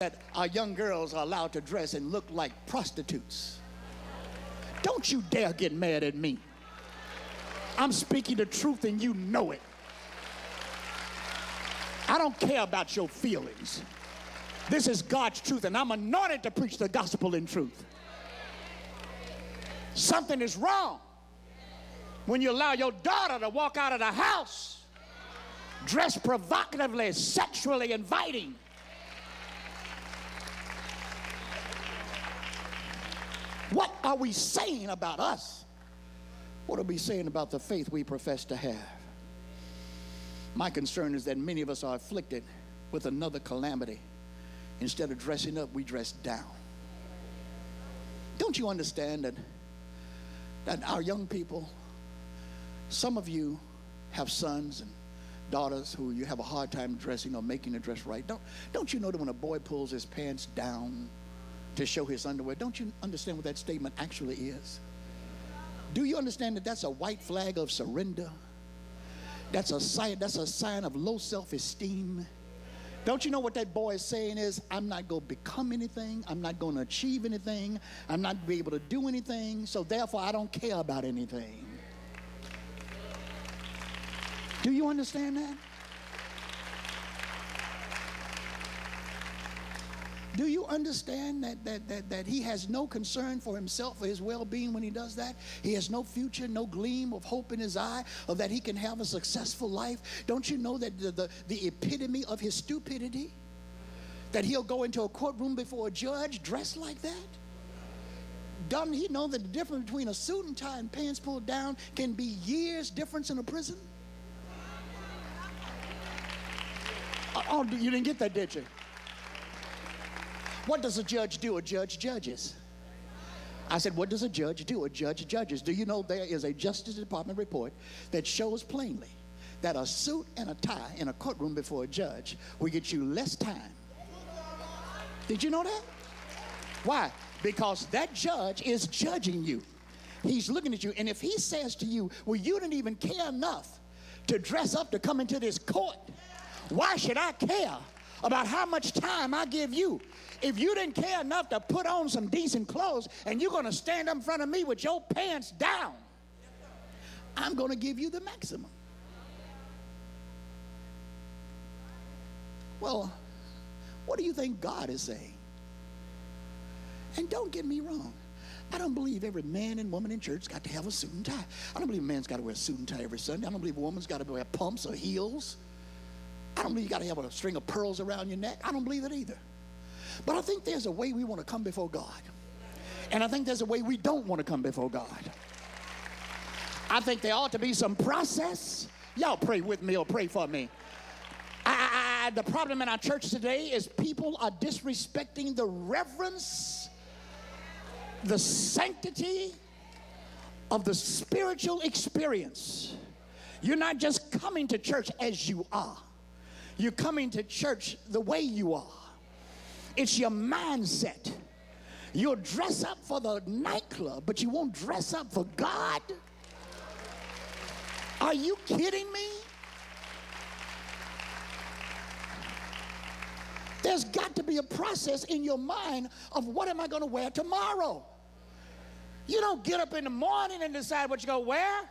that our young girls are allowed to dress and look like prostitutes. Don't you dare get mad at me. I'm speaking the truth and you know it. I don't care about your feelings. This is God's truth, and I'm anointed to preach the gospel in truth. Something is wrong when you allow your daughter to walk out of the house dressed provocatively, sexually inviting. What are we saying about us? What are we saying about the faith we profess to have? My concern is that many of us are afflicted with another calamity. Instead of dressing up, we dress down. Don't you understand that our young people, some of you have sons and daughters who you have a hard time dressing or making the dress right. Don't you know that when a boy pulls his pants down to show his underwear, don't you understand what that statement actually is? Do you understand that that's a white flag of surrender? That's a sign of low self-esteem. Don't you know what that boy is saying is, I'm not going to become anything. I'm not going to achieve anything. I'm not going to be able to do anything. So therefore, I don't care about anything. Do you understand that? Do you understand that he has no concern for himself, for his well-being when he does that? He has no future, no gleam of hope in his eye, or that he can have a successful life? Don't you know that the epitome of his stupidity, that he'll go into a courtroom before a judge dressed like that? Doesn't he know that the difference between a suit and tie and pants pulled down can be years difference in a prison? Oh, you didn't get that, did you? What does a judge do? A judge judges. I said, what does a judge do? A judge judges. Do you know there is a Justice Department report that shows plainly that a suit and a tie in a courtroom before a judge will get you less time? Did you know that? Why? Because that judge is judging you. He's looking at you, and if he says to you, well, you didn't even care enough to dress up to come into this court, why should I care about how much time I give you? If you didn't care enough to put on some decent clothes and you're going to stand up in front of me with your pants down, I'm going to give you the maximum. Well, what do you think God is saying? And don't get me wrong. I don't believe every man and woman in church got to have a suit and tie. I don't believe a man's got to wear a suit and tie every Sunday. I don't believe a woman's got to wear pumps or heels. I don't believe you got to have a string of pearls around your neck. I don't believe it either. But I think there's a way we want to come before God. And I think there's a way we don't want to come before God. I think there ought to be some process. Y'all pray with me or pray for me. The problem in our church today is people are disrespecting the reverence, the sanctity of the spiritual experience. You're not just coming to church as you are. You're coming to church the way you are. It's your mindset. You'll dress up for the nightclub, but you won't dress up for God. Are you kidding me? There's got to be a process in your mind of what am I going to wear tomorrow. You don't get up in the morning and decide what you're going to wear.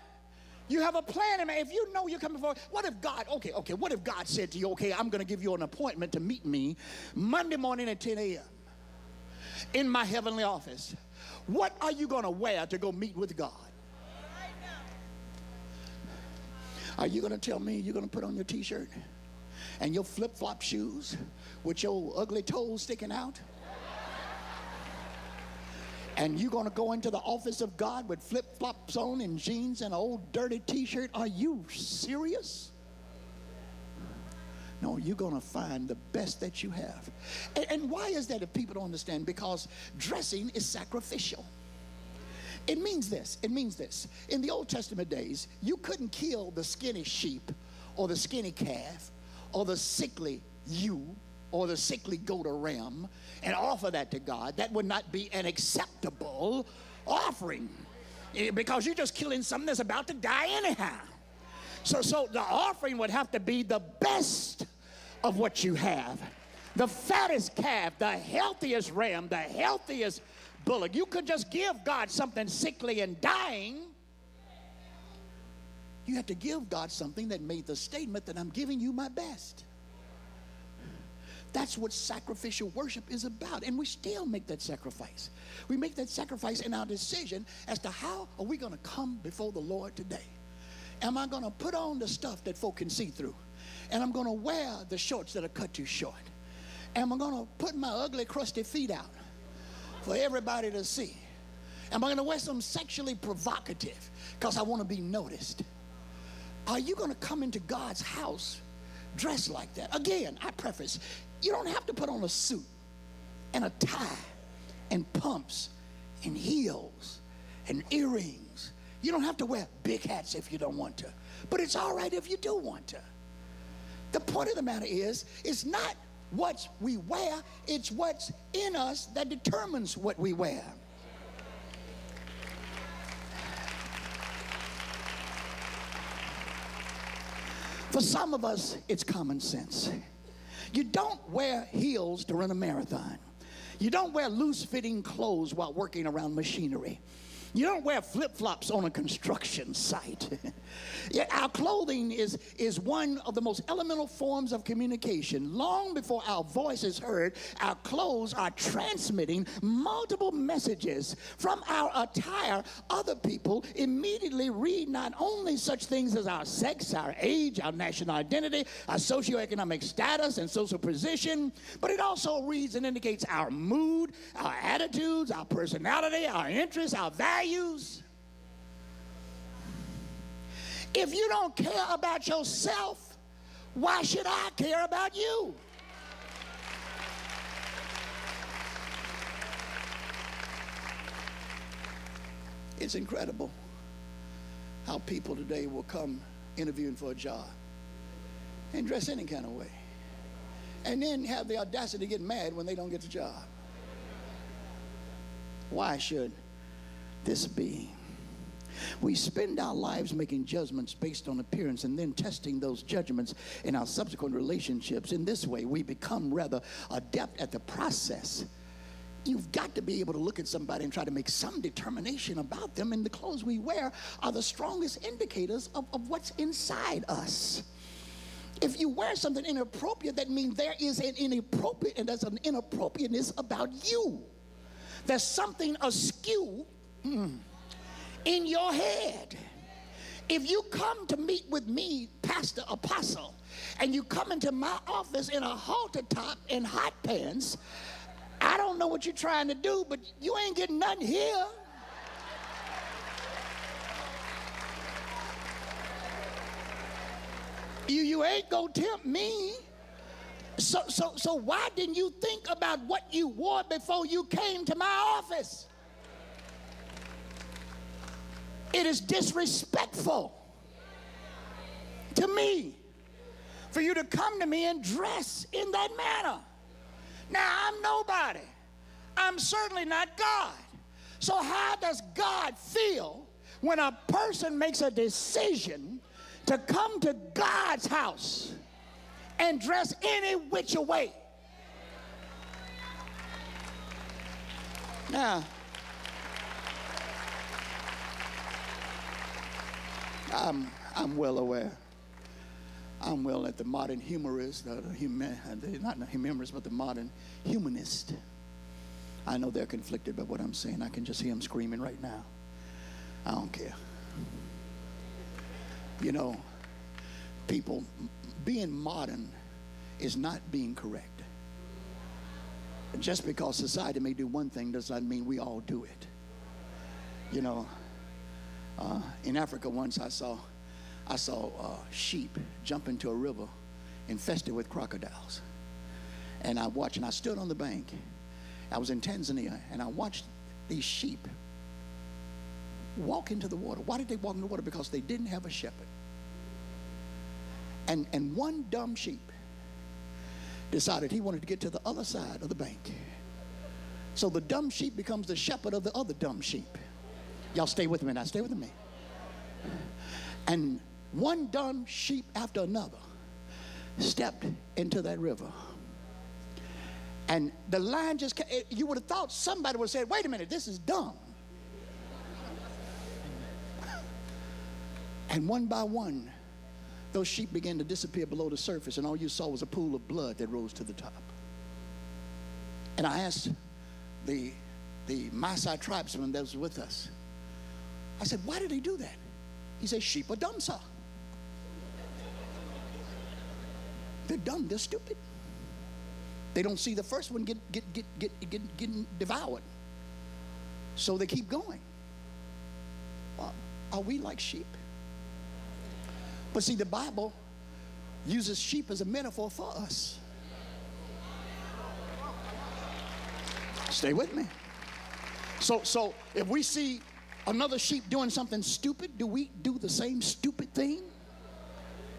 You have a plan. If you know you're coming forward, what if God, okay, what if God said to you, okay, I'm going to give you an appointment to meet me Monday morning at 10 a.m. in my heavenly office. What are you going to wear to go meet with God? Are you going to tell me you're going to put on your t-shirt and your flip-flop shoes with your ugly toes sticking out? And you're going to go into the office of God with flip-flops on and jeans and an old dirty t-shirt? Are you serious? No, you're going to find the best that you have. And why is that if people don't understand? Because dressing is sacrificial. It means this. It means this. In the Old Testament days, you couldn't kill the skinny sheep or the skinny calf or the sickly ewe or the sickly goat or ram and offer that to God. That would not be an acceptable offering, because you're just killing something that's about to die anyhow. So the offering would have to be the best of what you have. the fattest calf, the healthiest ram, the healthiest bullock. You could just give God something sickly and dying. You have to give God something that made the statement that I'm giving you my best. That's what sacrificial worship is about. And we still make that sacrifice. We make that sacrifice in our decision as to how are we going to come before the Lord today. Am I going to put on the stuff that folk can see through? And I'm going to wear the shorts that are cut too short? Am I going to put my ugly, crusty feet out for everybody to see? Am I going to wear something sexually provocative because I want to be noticed? Are you going to come into God's house dressed like that? Again, I preface, you don't have to put on a suit and a tie and pumps and heels and earrings. You don't have to wear big hats if you don't want to. But it's all right if you do want to. The point of the matter is, it's not what we wear, it's what's in us that determines what we wear. For some of us, it's common sense. You don't wear heels to run a marathon. You don't wear loose-fitting clothes while working around machinery. You don't wear flip-flops on a construction site. Yeah, our clothing is one of the most elemental forms of communication. Long before our voice is heard, our clothes are transmitting multiple messages. From our attire, other people immediately read not only such things as our sex, our age, our national identity, our socioeconomic status and social position, but it also reads and indicates our mood, our attitudes, our personality, our interests, our values. If you don't care about yourself, why should I care about you? It's incredible how people today will come interviewing for a job and dress any kind of way, and then have the audacity to get mad when they don't get the job. Why should this be? We spend our lives making judgments based on appearance and then testing those judgments in our subsequent relationships. In this way, we become rather adept at the process. You've got to be able to look at somebody and try to make some determination about them, and the clothes we wear are the strongest indicators of what's inside us. If you wear something inappropriate, that means there is an inappropriate, and there's an inappropriateness about you. There's something askew in your head. If you come to meet with me, Pastor Apostle, and you come into my office in a halter top and hot pants, I don't know what you're trying to do, but you ain't getting nothing here. You ain't gonna tempt me. So why didn't you think about what you wore before you came to my office? It is disrespectful to me for you to come to me and dress in that manner. Now, I'm nobody. I'm certainly not God. So how does God feel when a person makes a decision to come to God's house and dress any which way? Now, I'm well aware. I'm well at the modern humorist, not the humorist, but the modern humanist. I know they're conflicted by what I'm saying. I can just hear them screaming right now. I don't care. You know, people, being modern is not being correct. Just because society may do one thing does not mean we all do it. You know, in Africa once I saw sheep jump into a river infested with crocodiles. And I watched, and I stood on the bank. I was in Tanzania, and I watched these sheep walk into the water. Why did they walk into the water? Because they didn't have a shepherd. And one dumb sheep decided he wanted to get to the other side of the bank. So the dumb sheep becomes the shepherd of the other dumb sheep. Y'all stay with me now. Stay with me. And one dumb sheep after another stepped into that river. And the line just, you would have thought somebody would have said, wait a minute, this is dumb. And one by one, those sheep began to disappear below the surface, and all you saw was a pool of blood that rose to the top. And I asked the Maasai tribesman that was with us, I said, why did they do that? He said, sheep are dumb, sir. They're dumb, they're stupid. They don't see the first one getting devoured. So they keep going. Well, are we like sheep? But see, the Bible uses sheep as a metaphor for us. Stay with me. So if we see another sheep doing something stupid, do we do the same stupid thing?